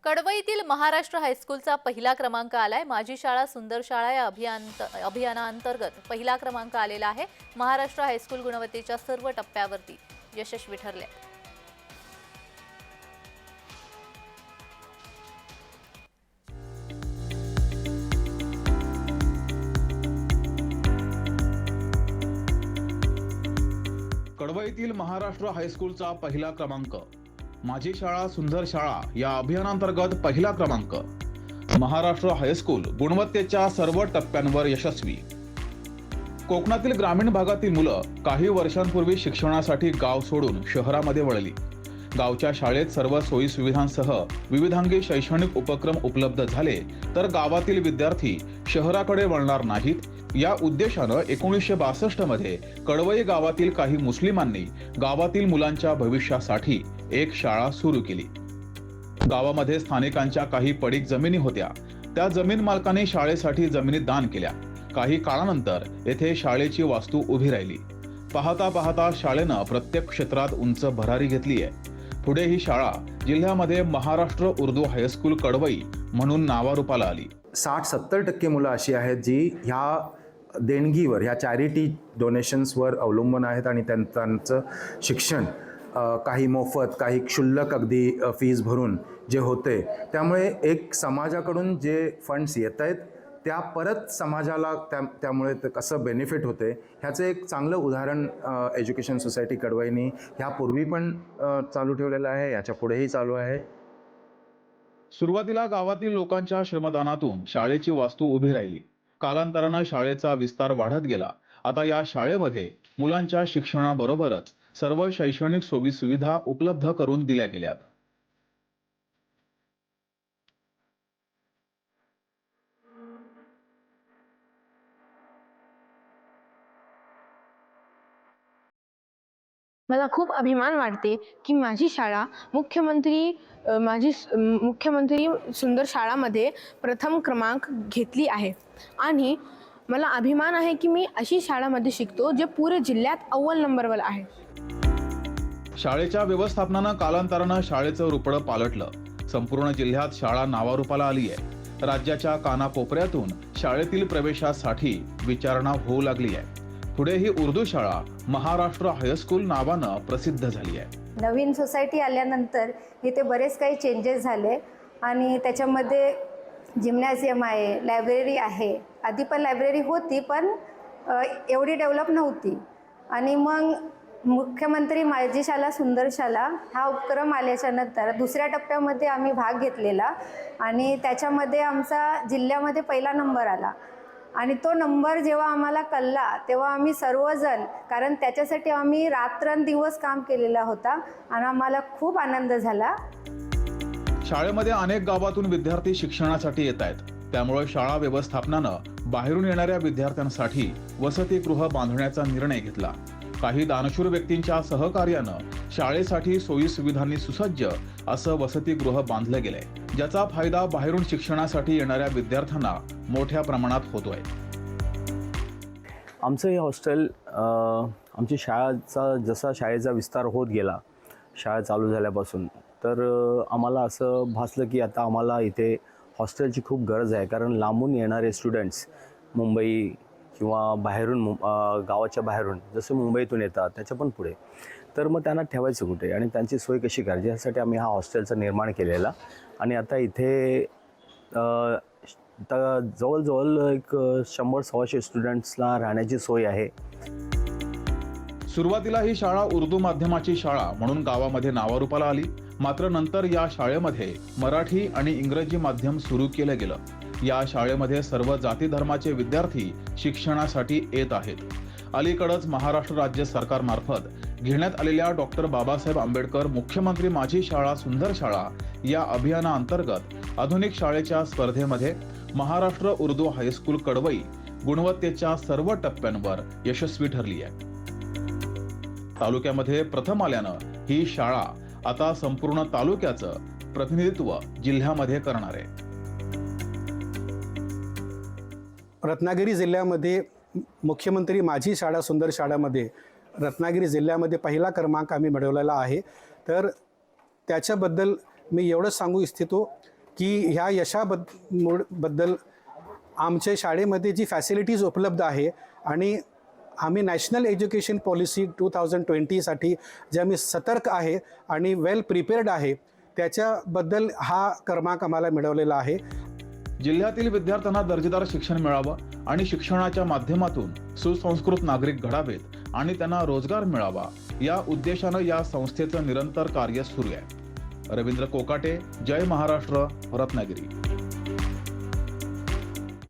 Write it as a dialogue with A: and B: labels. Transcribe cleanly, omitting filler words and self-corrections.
A: कडवईतील महाराष्ट्र हायस्कूलचा पहिला क्रमांक आलाय। माझी शाळा सुंदर शाळा या अभियानांतर्गत पहिला क्रमांक आलेला आहे। महाराष्ट्र हायस्कूल गुणवत्तेच्या सर्व टप्प्यावरती यशस्वी ठरले।
B: कडवईतील महाराष्ट्र हायस्कूलचा पहिला क्रमांक, माझी शाळा सुंदर शाळा या अभियानांतर्गत पहिला क्रमांक। महाराष्ट्र हायस्कूल गुणवत्तेच्या सर्व टप्प्यांवर यशस्वी। कोकणातील ग्रामीण भागातील मुलं काही वर्षांपूर्वी शिक्षणासाठी गाव सोडून शहरामध्ये वळली। गावच्या शाळेत सर्व सोयी सुविधांसह विविधांगी शैक्षणिक उपक्रम उपलब्ध झाले तर गावातील विद्यार्थी शहराकडे वळणार नाहीत या उद्देशानं 1962 मध्ये कडवई गावातील काही मुस्लिमांनी गावातील मुलांच्या भविष्यासाठी एक शाळा सुरू केली। गावामध्ये स्थानिकांच्या काही पडीक जमिनी होत्या, त्या जमीन मालकांनी शाळेसाठी जमिनी दान केल्या। काही काळानंतर येथे शाळेची वास्तू उभी राहिली। पाहता पाहता शाळेनं प्रत्येक क्षेत्रात उंच भरारी घेतली आहे। पुढे ही शाळा जिल्ह्यामध्ये महाराष्ट्र उर्दू हायस्कूल कडवई म्हणून नावारूपाला आली।
C: 60-70% मुलं अशी आहेत जी ह्या देणगीवर, ह्या चॅरिटी डोनेशन्सवर अवलंबून आहेत आणि त्यांचं शिक्षण काही मोफत, काही क्षुल्लक अगदी फीज भरून जे होते, त्यामुळे एक समाजाकडून जे फंड्स येत आहेत त्या परत समाजाला त्यामुळे कसं बेनिफिट होते ह्याचं एक चांगलं उदाहरण एज्युकेशन सोसायटी कडवईनी ह्यापूर्वी पण चालू ठेवलेलं आहे, याच्या पुढेही चालू आहे।
B: सुरुवातीला गावातील लोकांच्या श्रमदानातून शाळेची वास्तू उभी राहिली। कालांतराने शाळेचा विस्तार वाढत गेला। आता या शाळेमध्ये मुलांच्या शिक्षणाबरोबरच सर्व शैक्षणिक सोयी सुविधा उपलब्ध करून दिल्या गेल्यात।
D: मला खूप अभिमान वाटते की माझी शाळा मुख्यमंत्री सुंदर शाळामध्ये प्रथम क्रमांक घेतली आहे आणि मला अभिमान आहे की मी अशी शाळामध्ये शिकतो जे पुरे जिल्ह्यात अव्वल नंबरवर आहे।
B: शाळेच्या व्यवस्थापनानं कालांतरानं शाळेचं रूपडं पालटलं। संपूर्ण जिल्ह्यात शाळा नावारूपाला आली आहे। राज्याच्या कानाकोपऱ्यातून शाळेतील प्रवेशासाठी विचारणा होऊ लागली आहे। पुढे ही उर्दू शाळा महाराष्ट्र हायस्कूल नावानं प्रसिद्ध झाली आहे।
E: नवीन सोसायटी आल्यानंतर इथे बरेच काही चेंजेस झाले आणि त्याच्यामध्ये जिम्नॅझियम आहे, लायब्ररी आहे। आधी पण लायब्ररी होती पण एवढी डेव्हलप नव्हती आणि मग मुख्यमंत्री माझी शाळा सुंदर शाळा हा उपक्रम आल्याच्या नंतर दुसऱ्या टप्प्यामध्ये आम्ही भाग घेतलेला आणि त्याच्यामध्ये आमचा जिल्ह्यामध्ये पहिला नंबर आला आणि तो नंबर जेव्हा आम्हाला कळला तेव्हा आम्ही सर्वजण, कारण त्याच्यासाठी आम्ही रात्रंदिवस काम केलेला होता आणि आम्हाला खूप आनंद झाला।
B: शाळेमध्ये अनेक गावातून विद्यार्थी शिक्षणासाठी येत आहेत, त्यामुळे शाळा व्यवस्थापनानं बाहेरून येणाऱ्या विद्यार्थ्यांसाठी वसतिगृह बांधण्याचा निर्णय घेतला। काही दानशूर व्यक्तींच्या सहकार्यानं शाळेसाठी सोयी सुविधांनी सुसज्ज असं वसतिगृह बांधलं गेलंय, ज्याचा फायदा बाहेरून शिक्षणासाठी येणाऱ्या विद्यार्थ्यांना मोठ्या प्रमाणात होतोय।
F: आमचं हे हॉस्टेल, आमची शाळेचा शाळेचा विस्तार होत गेला शाळा चालू झाल्यापासून, तर आम्हाला असं भासलं की आता आम्हाला इथे हॉस्टेलची खूप गरज आहे। कारण लांबून येणारे स्टुडंट्स मुंबई किंवा बाहेरून गावाच्या बाहेरून जसे मुंबईतून येतात त्याच्या पण पुढे, तर मग त्यांना ठेवायचं कुठे आणि त्यांची सोय कशी करायची यासाठी आम्ही हा हॉस्टेलचं निर्माण केलेला आणि आता इथे जवळजवळ एक 100-125 स्टुडंट्सला राहण्याची सोय आहे।
B: सुरुवातीला ही शाळा उर्दू माध्यमाची शाळा म्हणून गावामध्ये नावारूपाला आली, मात्र नंतर या शाळेमध्ये मराठी आणि इंग्रजी माध्यम सुरू केलं गेलं। या शाळेमध्ये सर्व जाती धर्माचे विद्यार्थी शिक्षणासाठी येत आहेत। अलीकडेच महाराष्ट्र राज्य सरकारमार्फत घेण्यात आलेल्या डॉक्टर बाबासाहेब आंबेडकर मुख्यमंत्री माझी शाळा सुंदर शाळा या अभियानाअंतर्गत आधुनिक शाळेच्या स्पर्धेमध्ये महाराष्ट्र उर्दू हायस्कूल कडवई गुणवत्तेच्या सर्व टप्प्यांवर यशस्वी ठरली आहे। तालुक्यामध्ये प्रथम आल्यानं ही शाळा आता संपूर्ण तालुक्याचं प्रतिनिधित्व जिल्ह्यामध्ये करणार आहे।
G: रत्नागिरी जिल्ह्यामध्ये मुख्यमंत्री माझी शाळा सुंदर शाळामध्ये रत्नागिरी जिल्ह्यामध्ये पहिला क्रमांक आम्ही मिळवलेला आहे। तर त्याच्याबद्दल मी एवढंच सांगू इच्छितो की ह्या यशाबद्दल आमच्या शाळेमध्ये जी फॅसिलिटीज उपलब्ध आहे आणि आम्ही नॅशनल एज्युकेशन पॉलिसी 2020साठी जे आम्ही सतर्क आहे आणि वेल प्रिपेअर्ड आहे त्याच्याबद्दल हा क्रमांक आम्हाला मिळवलेला आहे.
B: जिल्ह्यातील विद्यार्थ्यांना दर्जेदार शिक्षण मिळावं आणि शिक्षणाच्या माध्यमातून सुसंस्कृत नागरिक घडावेत आणि त्यांना रोजगार मिळावा या उद्देशानं या संस्थेचं निरंतर कार्य सुरू आहे. रवींद्र कोकाटे, जय महाराष्ट्र, रत्नागिरी.